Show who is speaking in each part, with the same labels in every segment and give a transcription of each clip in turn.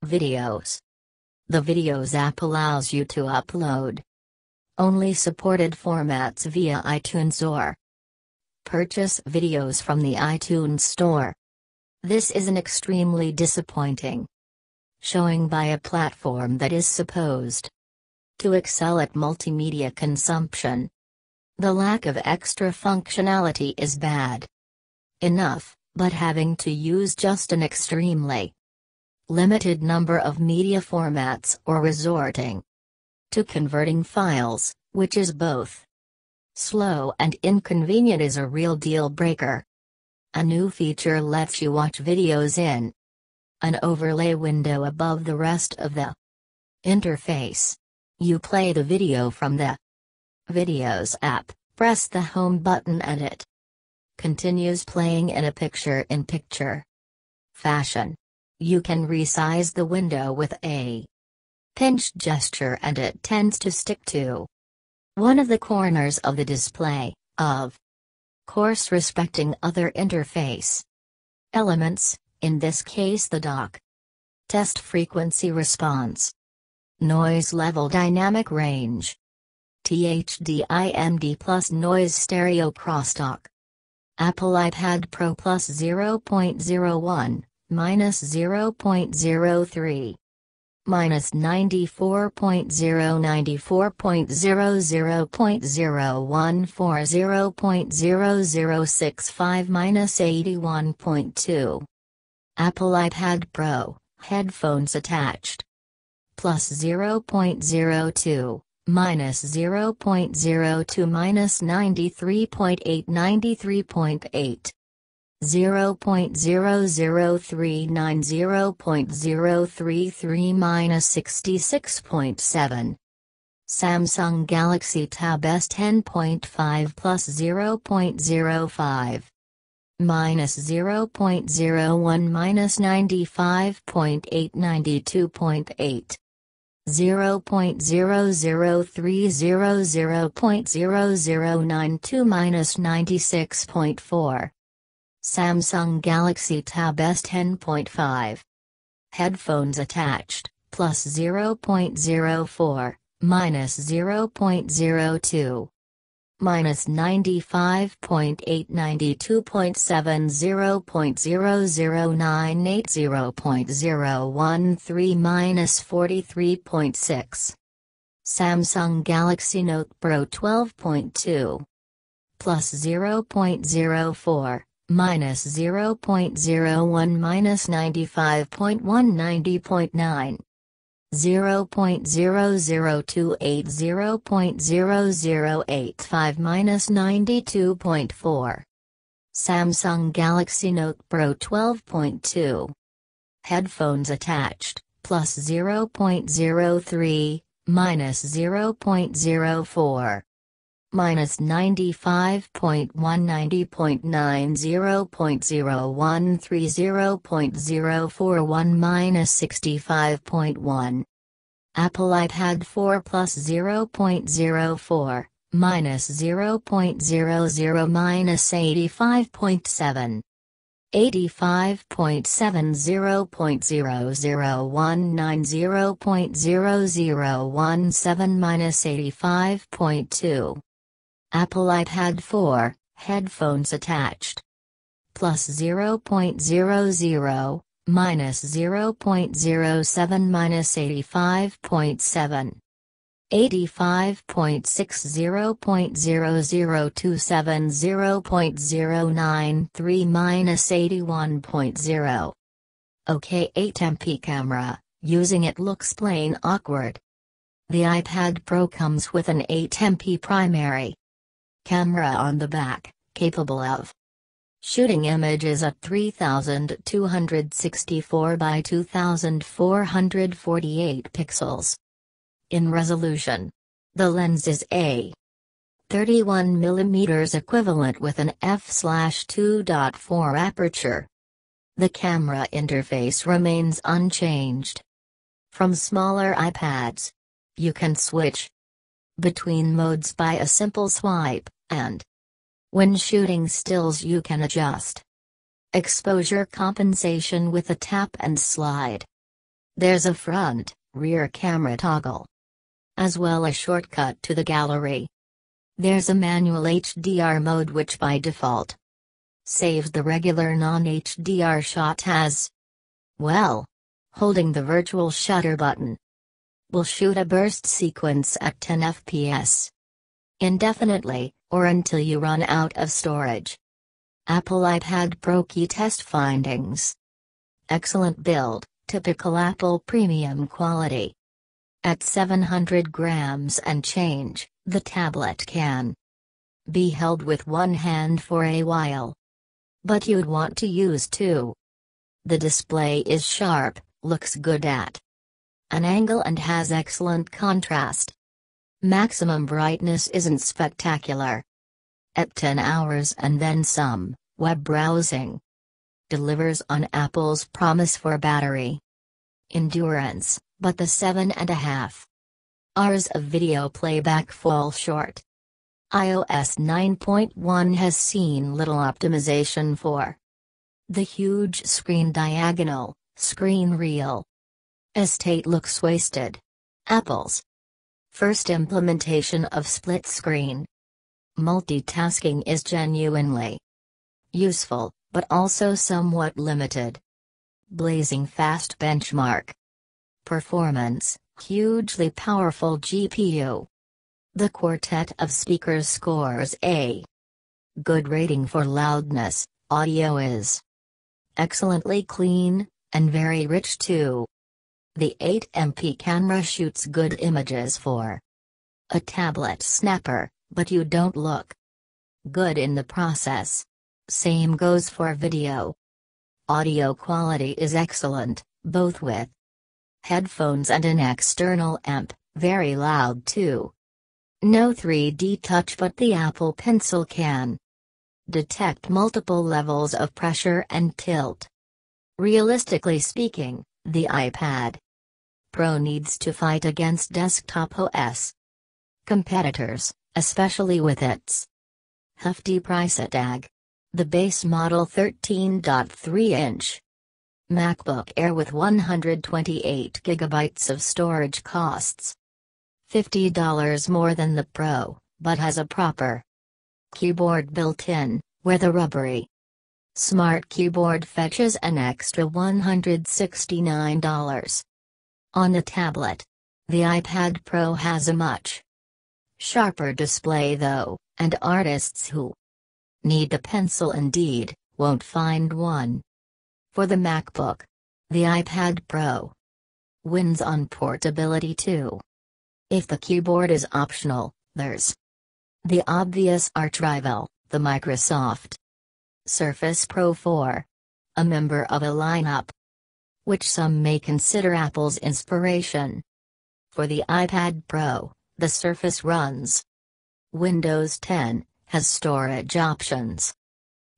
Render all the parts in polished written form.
Speaker 1: Videos. The Videos app allows you to upload only supported formats via iTunes or purchase videos from the iTunes Store. This is an extremely disappointing showing by a platform that is supposed to excel at multimedia consumption. The lack of extra functionality is bad enough, but having to use just an extremely limited number of media formats or resorting to converting files, which is both slow and inconvenient, is a real deal breaker. A new feature lets you watch videos in an overlay window above the rest of the interface. You play the video from the Videos app, press the home button and it continues playing in a picture-in-picture fashion. You can resize the window with a pinch gesture and it tends to stick to one of the corners of the display, of course respecting other interface elements, in this case the dock. Test frequency response. Noise level dynamic range. THDIMD plus noise stereo crosstalk. Apple iPad Pro plus 0.01, minus 0.03. Minus 94.094.00.014 minus 81.2. Apple iPad Pro, headphones attached. Plus 0.02, minus 0.02 minus 93.8 93.8. 0.0039 0.033 minus 66.7. Samsung Galaxy Tab S10.5 plus 0.05. Minus 0.01 minus 95.8 92.8. 0.003 0.0092 minus 96.4. Samsung Galaxy Tab S10.5. Headphones attached, plus 0.04, minus 0.02. Minus 95.8 92.7 0.0098 0.013 minus 43.6. Samsung Galaxy Note Pro 12.2. Plus 0.04. Minus 0.01 minus 95.1 90.9. 0.0028 0.0085 minus 92.4. Samsung Galaxy Note Pro 12.2. Headphones attached, plus 0.03, minus 0.04. Minus 95.1 90.9 0.013 0.041 minus 65.1. Apple iPad 4 plus 0.04, minus 0.00 minus 85.7. 85.7 0.0019 0.0017 minus 85.2. Apple iPad 4, headphones attached. Plus 0.00, minus 0.07 minus 85.7. 85.6 0.0027 0.093 minus 81.0. OK 8MP camera, using it looks plain awkward. The iPad Pro comes with an 8MP primary camera on the back, capable of shooting images at 3264 by 2448 pixels in resolution. The lens is a 31mm equivalent with an f/2.4 aperture. The camera interface remains unchanged from smaller iPads. You can switch between modes by a simple swipe, and when shooting stills you can adjust exposure compensation with a tap and slide. There's a front, rear camera toggle, as well as shortcut to the gallery. There's a manual HDR mode which by default saves the regular non-HDR shot as well. Holding the virtual shutter button will shoot a burst sequence at 10 fps indefinitely, or until you run out of storage. Apple iPad Pro key test findings. Excellent build, typical Apple premium quality. At 700 grams and change, the tablet can be held with one hand for a while. But you'd want to use two. The display is sharp, looks good at an angle and has excellent contrast. Maximum brightness isn't spectacular. At 10 hours and then some, web browsing delivers on Apple's promise for battery endurance, but the 7.5 hours of video playback fall short. iOS 9.1 has seen little optimization for the huge screen diagonal, screen real estate looks wasted. Apple's first implementation of split screen multitasking is genuinely useful, but also somewhat limited. Blazing fast benchmark performance, hugely powerful GPU. The quartet of speakers scores a good rating for loudness. Audio is excellently clean, and very rich too. The 8MP camera shoots good images for a tablet snapper, but you don't look good in the process. Same goes for video. Audio quality is excellent, both with headphones and an external amp, very loud too. No 3D touch, but the Apple Pencil can detect multiple levels of pressure and tilt. Realistically speaking, the iPad Pro needs to fight against desktop OS competitors, especially with its hefty price tag. The base model 13.3-inch MacBook Air with 128 GB of storage costs $50 more than the Pro, but has a proper keyboard built in, where the rubbery Smart Keyboard fetches an extra $169. On the tablet, the iPad Pro has a much sharper display though, and artists who need a pencil indeed won't find one. For the MacBook, the iPad Pro wins on portability too. If the keyboard is optional, there's the obvious archrival, the Microsoft Surface Pro 4, a member of a lineup which some may consider Apple's inspiration. For the iPad Pro, the Surface runs Windows 10, has storage options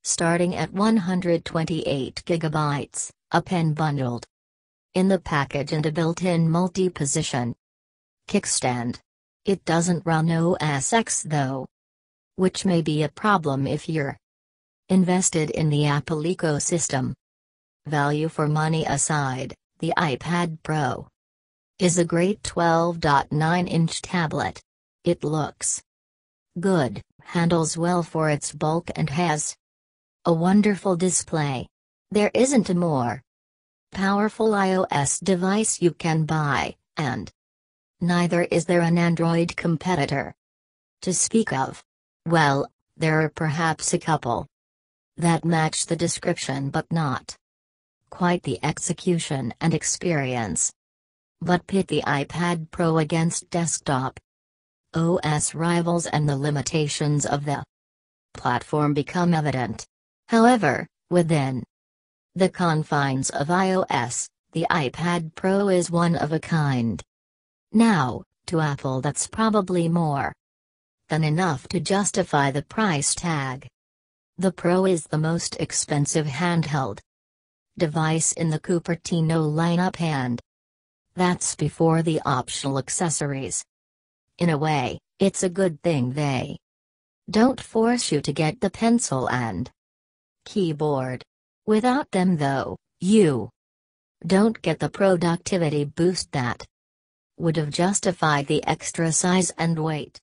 Speaker 1: starting at 128 GB, a pen bundled in the package and a built-in multi-position kickstand. It doesn't run OS X though, which may be a problem if you're invested in the Apple ecosystem. Value for money aside, the iPad Pro is a great 12.9-inch tablet. It looks good, handles well for its bulk, and has a wonderful display. There isn't a more powerful iOS device you can buy, and neither is there an Android competitor to speak of. Well, there are perhaps a couple that match the description, but not quite the execution and experience. But pit the iPad Pro against desktop OS rivals and the limitations of the platform become evident. However, within the confines of iOS, the iPad Pro is one of a kind. Now, to Apple that's probably more than enough to justify the price tag. The Pro is the most expensive handheld device in the Cupertino lineup, and that's before the optional accessories. In a way, it's a good thing they don't force you to get the pencil and keyboard. Without them though, you don't get the productivity boost that would have justified the extra size and weight.